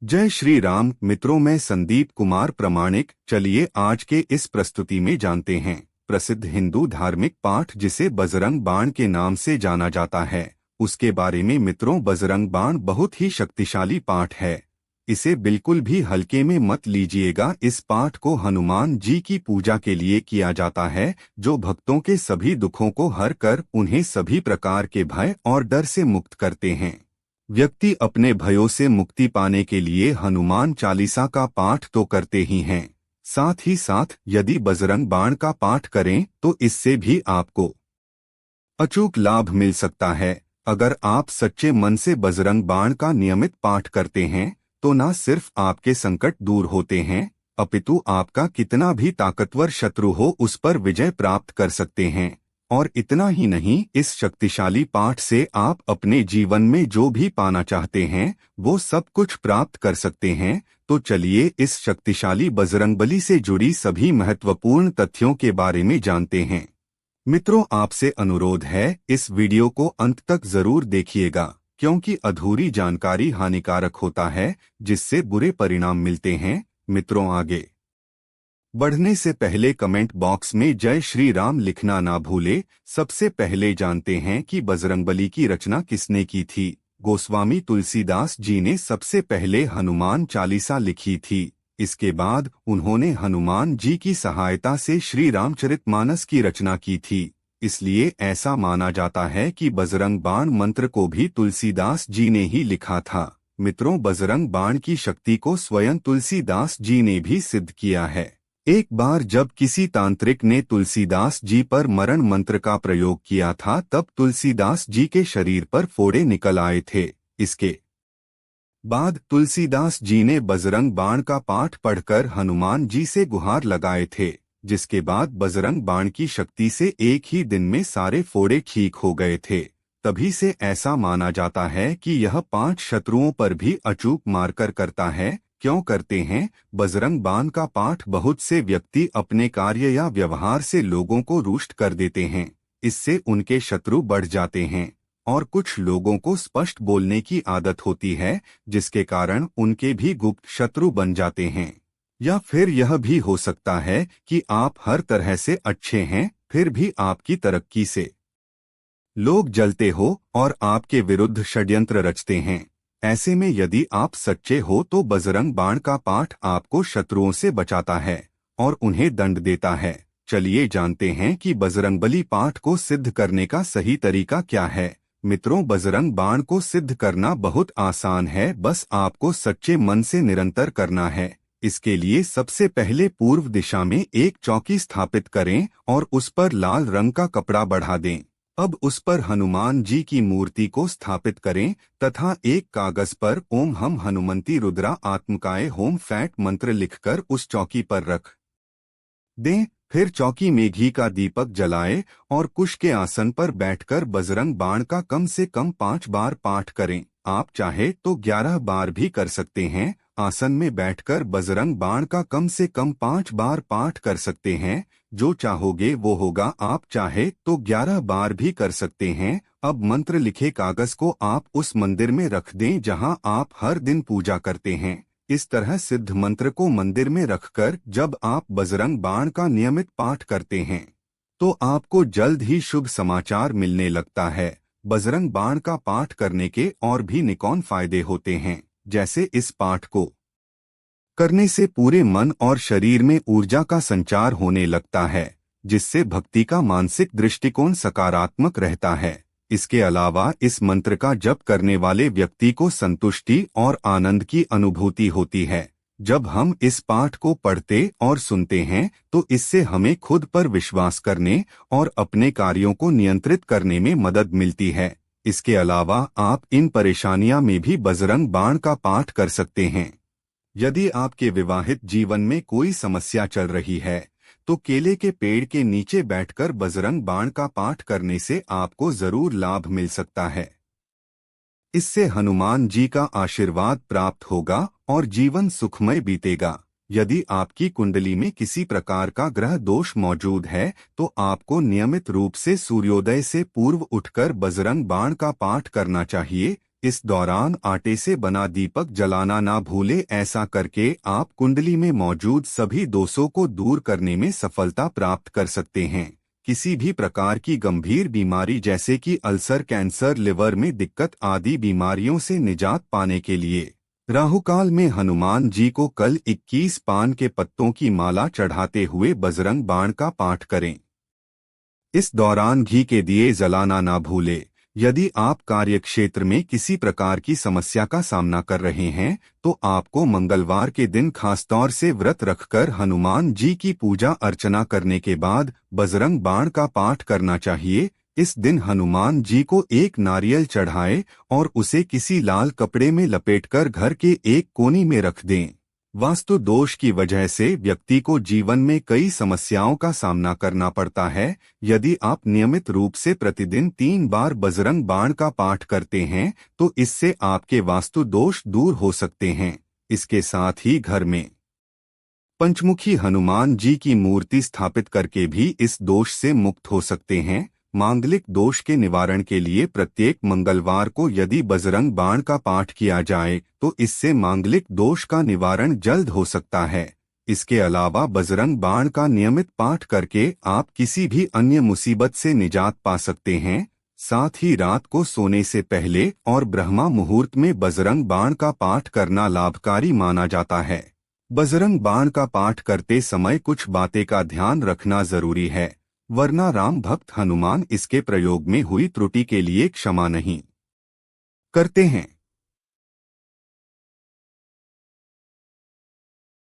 जय श्री राम मित्रों, मैं संदीप कुमार प्रमाणिक। चलिए आज के इस प्रस्तुति में जानते हैं प्रसिद्ध हिंदू धार्मिक पाठ जिसे बजरंग बाण के नाम से जाना जाता है उसके बारे में। मित्रों, बजरंग बाण बहुत ही शक्तिशाली पाठ है। इसे बिल्कुल भी हल्के में मत लीजिएगा। इस पाठ को हनुमान जी की पूजा के लिए किया जाता है, जो भक्तों के सभी दुखों को हर कर उन्हें सभी प्रकार के भय और डर से मुक्त करते हैं। व्यक्ति अपने भयों से मुक्ति पाने के लिए हनुमान चालीसा का पाठ तो करते ही हैं, साथ ही साथ यदि बजरंग बाण का पाठ करें तो इससे भी आपको अचूक लाभ मिल सकता है। अगर आप सच्चे मन से बजरंग बाण का नियमित पाठ करते हैं तो न सिर्फ आपके संकट दूर होते हैं, अपितु आपका कितना भी ताकतवर शत्रु हो उस पर विजय प्राप्त कर सकते हैं। और इतना ही नहीं, इस शक्तिशाली पाठ से आप अपने जीवन में जो भी पाना चाहते हैं वो सब कुछ प्राप्त कर सकते हैं। तो चलिए इस शक्तिशाली बजरंगबली से जुड़ी सभी महत्वपूर्ण तथ्यों के बारे में जानते हैं। मित्रों, आपसे अनुरोध है इस वीडियो को अंत तक जरूर देखिएगा, क्योंकि अधूरी जानकारी हानिकारक होता है जिससे बुरे परिणाम मिलते हैं। मित्रों, आगे बढ़ने से पहले कमेंट बॉक्स में जय श्री राम लिखना ना भूले। सबसे पहले जानते हैं कि बजरंगबली की रचना किसने की थी। गोस्वामी तुलसीदास जी ने सबसे पहले हनुमान चालीसा लिखी थी। इसके बाद उन्होंने हनुमान जी की सहायता से श्री रामचरितमानस की रचना की थी। इसलिए ऐसा माना जाता है कि बजरंग बाण मंत्र को भी तुलसीदास जी ने ही लिखा था। मित्रों, बजरंग बाण की शक्ति को स्वयं तुलसीदास जी ने भी सिद्ध किया है। एक बार जब किसी तांत्रिक ने तुलसीदास जी पर मरण मंत्र का प्रयोग किया था, तब तुलसीदास जी के शरीर पर फोड़े निकल आए थे। इसके बाद तुलसीदास जी ने बजरंग बाण का पाठ पढ़कर हनुमान जी से गुहार लगाए थे, जिसके बाद बजरंग बाण की शक्ति से एक ही दिन में सारे फोड़े ठीक हो गए थे। तभी से ऐसा माना जाता है कि यह 5 शत्रुओं पर भी अचूक मारकर करता है। क्यों करते हैं? बजरंग बाण का पाठ बहुत से व्यक्ति अपने कार्य या व्यवहार से लोगों को रुष्ट कर देते हैं। इससे उनके शत्रु बढ़ जाते हैं और कुछ लोगों को स्पष्ट बोलने की आदत होती है, जिसके कारण उनके भी गुप्त शत्रु बन जाते हैं। या फिर यह भी हो सकता है कि आप हर तरह से अच्छे हैं, फिर भी आपकी तरक्की से लोग जलते हो और आपके विरुद्ध षड्यंत्र रचते हैं। ऐसे में यदि आप सच्चे हो तो बजरंग बाण का पाठ आपको शत्रुओं से बचाता है और उन्हें दंड देता है। चलिए जानते हैं कि बजरंगबली पाठ को सिद्ध करने का सही तरीका क्या है। मित्रों, बजरंग बाण को सिद्ध करना बहुत आसान है, बस आपको सच्चे मन से निरंतर करना है। इसके लिए सबसे पहले पूर्व दिशा में एक चौकी स्थापित करें और उस पर लाल रंग का कपड़ा बढ़ा दें। अब उस पर हनुमान जी की मूर्ति को स्थापित करें तथा एक कागज पर ओम हम हनुमंती रुद्रा आत्मकाय होम फैट मंत्र लिखकर उस चौकी पर रख दें। फिर चौकी में घी का दीपक जलाएं और कुश के आसन पर बैठकर बजरंग बाण का कम से कम 5 बार पाठ करें। आप चाहे तो 11 बार भी कर सकते हैं। आसन में बैठकर बजरंग बाण का कम से कम 5 बार पाठ कर सकते हैं। जो चाहोगे वो होगा। आप चाहे तो 11 बार भी कर सकते हैं। अब मंत्र लिखे कागज को आप उस मंदिर में रख दें जहां आप हर दिन पूजा करते हैं। इस तरह सिद्ध मंत्र को मंदिर में रखकर जब आप बजरंग बाण का नियमित पाठ करते हैं तो आपको जल्द ही शुभ समाचार मिलने लगता है। बजरंग बाण का पाठ करने के और भी निकौन फायदे होते हैं, जैसे इस पाठ को करने से पूरे मन और शरीर में ऊर्जा का संचार होने लगता है, जिससे भक्ति का मानसिक दृष्टिकोण सकारात्मक रहता है। इसके अलावा इस मंत्र का जप करने वाले व्यक्ति को संतुष्टि और आनंद की अनुभूति होती है। जब हम इस पाठ को पढ़ते और सुनते हैं तो इससे हमें खुद पर विश्वास करने और अपने कार्यों को नियंत्रित करने में मदद मिलती है। इसके अलावा आप इन परेशानियों में भी बजरंग बाण का पाठ कर सकते हैं। यदि आपके विवाहित जीवन में कोई समस्या चल रही है तो केले के पेड़ के नीचे बैठकर बजरंग बाण का पाठ करने से आपको जरूर लाभ मिल सकता है। इससे हनुमान जी का आशीर्वाद प्राप्त होगा और जीवन सुखमय बीतेगा। यदि आपकी कुंडली में किसी प्रकार का ग्रह दोष मौजूद है तो आपको नियमित रूप से सूर्योदय से पूर्व उठकर बजरंग बाण का पाठ करना चाहिए। इस दौरान आटे से बना दीपक जलाना ना भूले। ऐसा करके आप कुंडली में मौजूद सभी दोषों को दूर करने में सफलता प्राप्त कर सकते हैं। किसी भी प्रकार की गंभीर बीमारी जैसे कि अल्सर, कैंसर, लिवर में दिक्कत आदि बीमारियों से निजात पाने के लिए राहुकाल में हनुमान जी को कल 21 पान के पत्तों की माला चढ़ाते हुए बजरंग बाण का पाठ करें। इस दौरान घी के दिए जलाना ना भूले। यदि आप कार्यक्षेत्र में किसी प्रकार की समस्या का सामना कर रहे हैं तो आपको मंगलवार के दिन खासतौर से व्रत रखकर हनुमान जी की पूजा अर्चना करने के बाद बजरंग बाण का पाठ करना चाहिए। इस दिन हनुमान जी को एक नारियल चढ़ाएं और उसे किसी लाल कपड़े में लपेटकर घर के एक कोने में रख दें। वास्तु दोष की वजह से व्यक्ति को जीवन में कई समस्याओं का सामना करना पड़ता है। यदि आप नियमित रूप से प्रतिदिन 3 बार बजरंग बाण का पाठ करते हैं तो इससे आपके वास्तु दोष दूर हो सकते हैं। इसके साथ ही घर में पंचमुखी हनुमान जी की मूर्ति स्थापित करके भी इस दोष से मुक्त हो सकते हैं। मांगलिक दोष के निवारण के लिए प्रत्येक मंगलवार को यदि बजरंग बाण का पाठ किया जाए तो इससे मांगलिक दोष का निवारण जल्द हो सकता है। इसके अलावा बजरंग बाण का नियमित पाठ करके आप किसी भी अन्य मुसीबत से निजात पा सकते हैं। साथ ही रात को सोने से पहले और ब्रह्मा मुहूर्त में बजरंग बाण का पाठ करना लाभकारी माना जाता है। बजरंग बाण का पाठ करते समय कुछ बातें का ध्यान रखना जरूरी है, वरना राम भक्त हनुमान इसके प्रयोग में हुई त्रुटि के लिए क्षमा नहीं करते हैं।